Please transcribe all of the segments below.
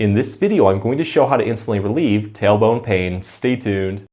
In this video, I'm going to show how to instantly relieve tailbone pain. Stay tuned.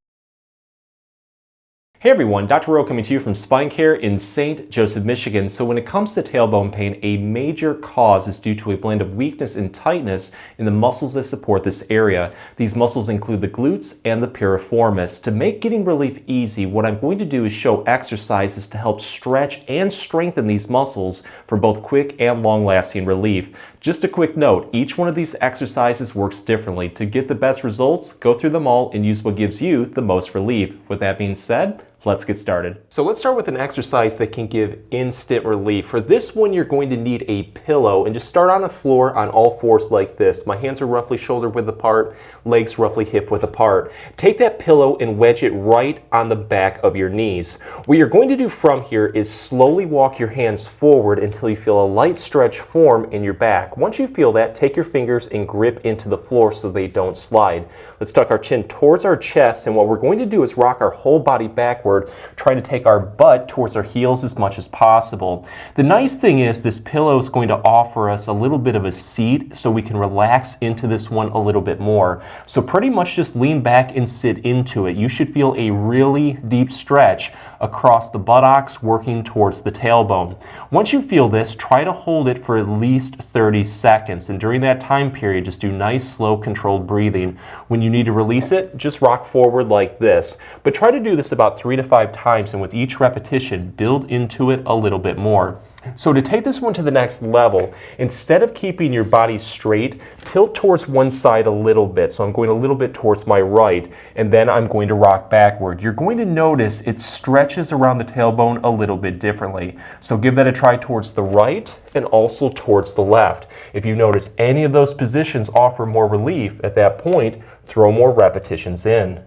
Hey everyone, Dr. Rowe coming to you from SpineCare in St. Joseph, Michigan. So when it comes to tailbone pain, a major cause is due to a blend of weakness and tightness in the muscles that support this area. These muscles include the glutes and the piriformis. To make getting relief easy, what I'm going to do is show exercises to help stretch and strengthen these muscles for both quick and long-lasting relief. Just a quick note, each one of these exercises works differently. To get the best results, go through them all and use what gives you the most relief. With that being said, let's get started. So let's start with an exercise that can give instant relief. For this one, you're going to need a pillow and just start on the floor on all fours like this. My hands are roughly shoulder width apart, legs roughly hip width apart. Take that pillow and wedge it right on the back of your knees. What you're going to do from here is slowly walk your hands forward until you feel a light stretch form in your back. Once you feel that, take your fingers and grip into the floor so they don't slide. Let's tuck our chin towards our chest, and what we're going to do is rock our whole body backward, trying to take our butt towards our heels as much as possible. The nice thing is this pillow is going to offer us a little bit of a seat so we can relax into this one a little bit more. So pretty much just lean back and sit into it. You should feel a really deep stretch across the buttocks working towards the tailbone. Once you feel this, try to hold it for at least 30 seconds. And during that time period, just do nice, slow, controlled breathing. When you need to release it, just rock forward like this. But try to do this about 3 to 5 times, and with each repetition, build into it a little bit more. So to take this one to the next level, instead of keeping your body straight, tilt towards one side a little bit. So I'm going a little bit towards my right, and then I'm going to rock backward. You're going to notice it stretches around the tailbone a little bit differently. So give that a try towards the right and also towards the left. If you notice any of those positions offer more relief, at that point, throw more repetitions in.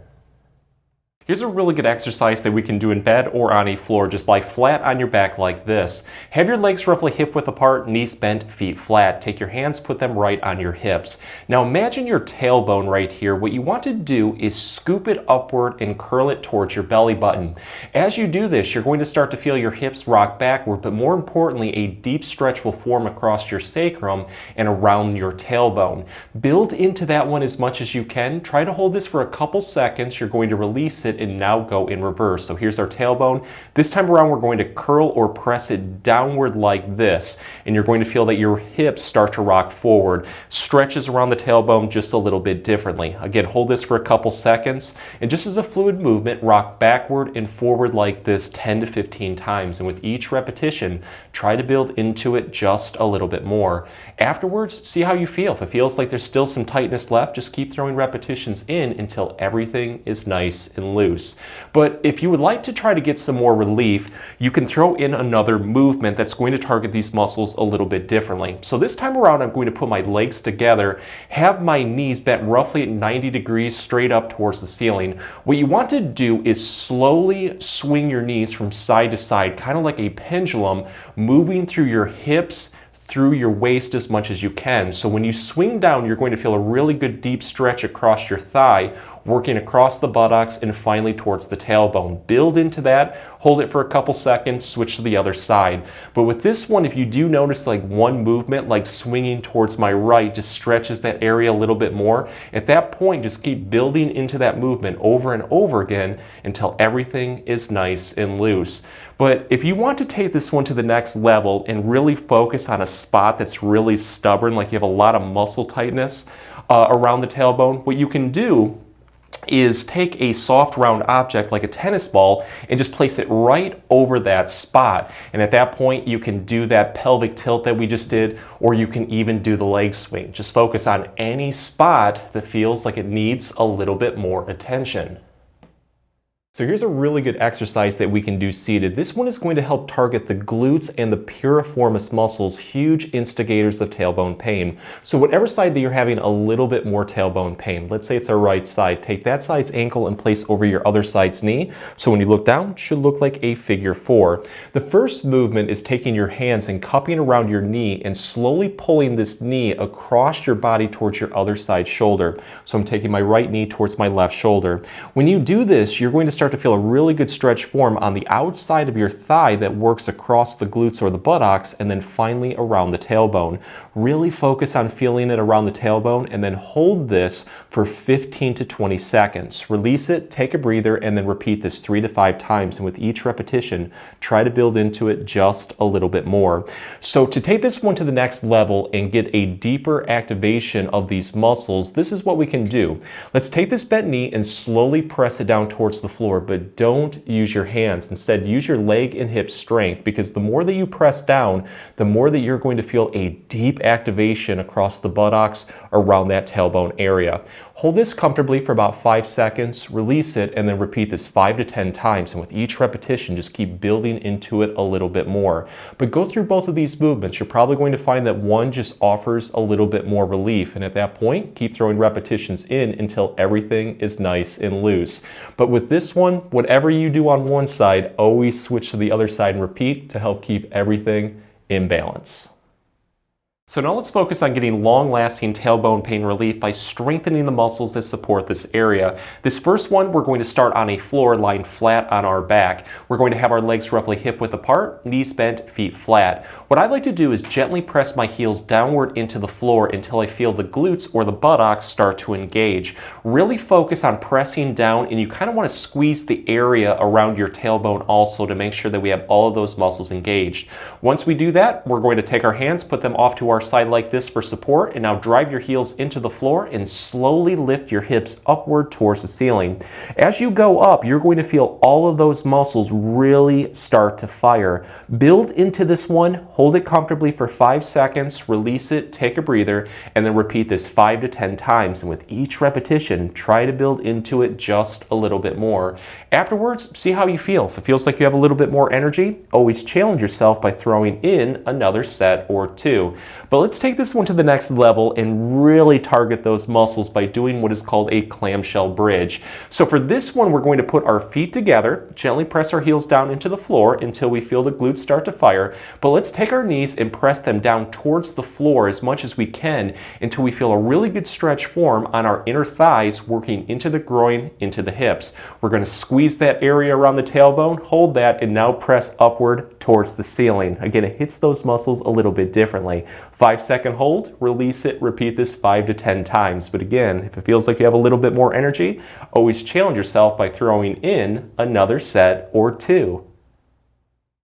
Here's a really good exercise that we can do in bed or on a floor. Just lie flat on your back like this. Have your legs roughly hip width apart, knees bent, feet flat. Take your hands, put them right on your hips. Now imagine your tailbone right here. What you want to do is scoop it upward and curl it towards your belly button. As you do this, you're going to start to feel your hips rock backward, but more importantly, a deep stretch will form across your sacrum and around your tailbone. Build into that one as much as you can. Try to hold this for a couple seconds. You're going to release it and now go in reverse. So here's our tailbone. This time around, we're going to curl or press it downward like this, and you're going to feel that your hips start to rock forward. Stretches around the tailbone just a little bit differently. Again, hold this for a couple seconds, and just as a fluid movement, rock backward and forward like this 10 to 15 times. And with each repetition, try to build into it just a little bit more. Afterwards, see how you feel. If it feels like there's still some tightness left, just keep throwing repetitions in until everything is nice and loose. But if you would like to try to get some more relief, you can throw in another movement that's going to target these muscles a little bit differently. So this time around, I'm going to put my legs together, have my knees bent roughly at 90 degrees straight up towards the ceiling. What you want to do is slowly swing your knees from side to side, kind of like a pendulum, moving through your hips, through your waist as much as you can. So when you swing down, you're going to feel a really good deep stretch across your thigh, working across the buttocks and finally towards the tailbone. Build into that, hold it for a couple seconds, switch to the other side. But with this one, if you do notice like one movement, like swinging towards my right, just stretches that area a little bit more, at that point, just keep building into that movement over and over again until everything is nice and loose. But if you want to take this one to the next level and really focus on a spot that's really stubborn, like you have a lot of muscle tightness around the tailbone, what you can do is take a soft round object like a tennis ball and just place it right over that spot. And at that point, you can do that pelvic tilt that we just did, or you can even do the leg swing. Just focus on any spot that feels like it needs a little bit more attention. So here's a really good exercise that we can do seated. This one is going to help target the glutes and the piriformis muscles, huge instigators of tailbone pain. So whatever side that you're having a little bit more tailbone pain, let's say it's our right side, take that side's ankle and place over your other side's knee. So when you look down, it should look like a figure 4. The first movement is taking your hands and cupping around your knee and slowly pulling this knee across your body towards your other side shoulder. So I'm taking my right knee towards my left shoulder. When you do this, you're going to start start to feel a really good stretch form on the outside of your thigh that works across the glutes or the buttocks, and then finally around the tailbone. Really focus on feeling it around the tailbone, and then hold this for 15 to 20 seconds. Release it, take a breather, and then repeat this 3 to 5 times. And with each repetition, try to build into it just a little bit more. So to take this one to the next level and get a deeper activation of these muscles, this is what we can do. Let's take this bent knee and slowly press it down towards the floor, but don't use your hands. Instead, use your leg and hip strength, because the more that you press down, the more that you're going to feel a deep activation across the buttocks around that tailbone area. Hold this comfortably for about 5 seconds, release it, and then repeat this 5 to 10 times. And with each repetition, just keep building into it a little bit more. But go through both of these movements. You're probably going to find that one just offers a little bit more relief. And at that point, keep throwing repetitions in until everything is nice and loose. But with this one, whatever you do on one side, always switch to the other side and repeat to help keep everything in balance. So now let's focus on getting long-lasting tailbone pain relief by strengthening the muscles that support this area. This first one, we're going to start on a floor lying flat on our back. We're going to have our legs roughly hip-width apart, knees bent, feet flat. What I like to do is gently press my heels downward into the floor until I feel the glutes or the buttocks start to engage. Really focus on pressing down, and you kind of want to squeeze the area around your tailbone also to make sure that we have all of those muscles engaged. Once we do that, we're going to take our hands, put them off to our side like this for support, and now drive your heels into the floor and slowly lift your hips upward towards the ceiling. As you go up, you're going to feel all of those muscles really start to fire. Build into this one, hold it comfortably for 5 seconds, release it, take a breather, and then repeat this 5 to 10 times. And with each repetition, try to build into it just a little bit more. Afterwards, see how you feel. If it feels like you have a little bit more energy, always challenge yourself by throwing in another set or 2. But let's take this one to the next level and really target those muscles by doing what is called a clamshell bridge. So for this one, we're going to put our feet together, gently press our heels down into the floor until we feel the glutes start to fire. But let's take our knees and press them down towards the floor as much as we can until we feel a really good stretch form on our inner thighs, working into the groin, into the hips. We're going to squeeze that area around the tailbone, hold that, and now press upward towards the ceiling. Again, it hits those muscles a little bit differently. 5-second hold, release it, repeat this 5 to 10 times. But again, if it feels like you have a little bit more energy, always challenge yourself by throwing in another set or 2.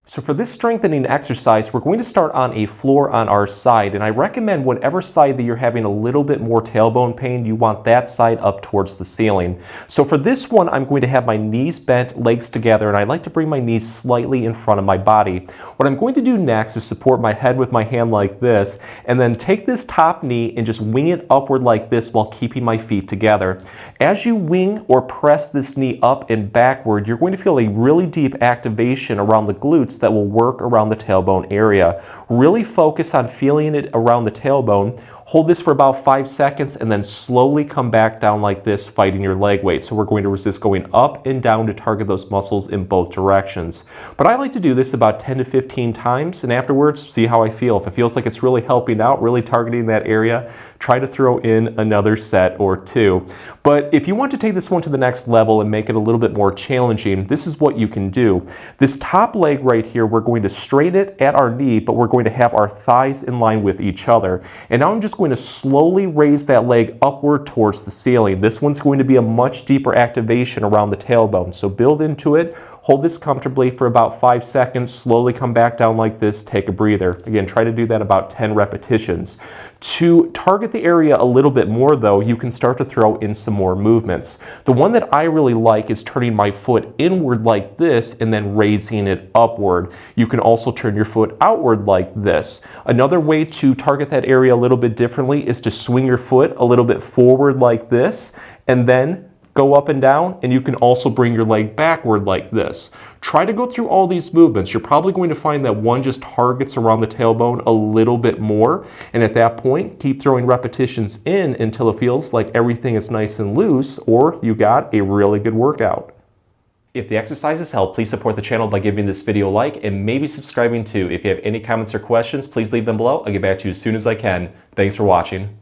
So for this strengthening exercise, we're going to start on a floor on our side, and I recommend whatever side that you're having a little bit more tailbone pain, you want that side up towards the ceiling. So for this one, I'm going to have my knees bent, legs together, and I like to bring my knees slightly in front of my body. What I'm going to do next is support my head with my hand like this, and then take this top knee and just wing it upward like this while keeping my feet together. As you wing or press this knee up and backward, you're going to feel a really deep activation around the glutes that will work around the tailbone area. Really focus on feeling it around the tailbone. Hold this for about 5 seconds and then slowly come back down like this, fighting your leg weight. So we're going to resist going up and down to target those muscles in both directions. But I like to do this about 10 to 15 times, and afterwards, see how I feel. If it feels like it's really helping out, really targeting that area, try to throw in another set or 2. But if you want to take this one to the next level and make it a little bit more challenging, this is what you can do. This top leg right here, we're going to straighten it at our knee, but we're going to have our thighs in line with each other. And now I'm just going to slowly raise that leg upward towards the ceiling. This one's going to be a much deeper activation around the tailbone. So build into it. Hold this comfortably for about 5 seconds, slowly come back down like this, take a breather. Again, try to do that about 10 repetitions. To target the area a little bit more though, you can start to throw in some more movements. The one that I really like is turning my foot inward like this and then raising it upward. You can also turn your foot outward like this. Another way to target that area a little bit differently is to swing your foot a little bit forward like this and then go up and down, and you can also bring your leg backward like this. Try to go through all these movements. You're probably going to find that one just targets around the tailbone a little bit more, and at that point, keep throwing repetitions in until it feels like everything is nice and loose, or you got a really good workout. If the exercises help, please support the channel by giving this video a like and maybe subscribing too. If you have any comments or questions, please leave them below. I'll get back to you as soon as I can. Thanks for watching.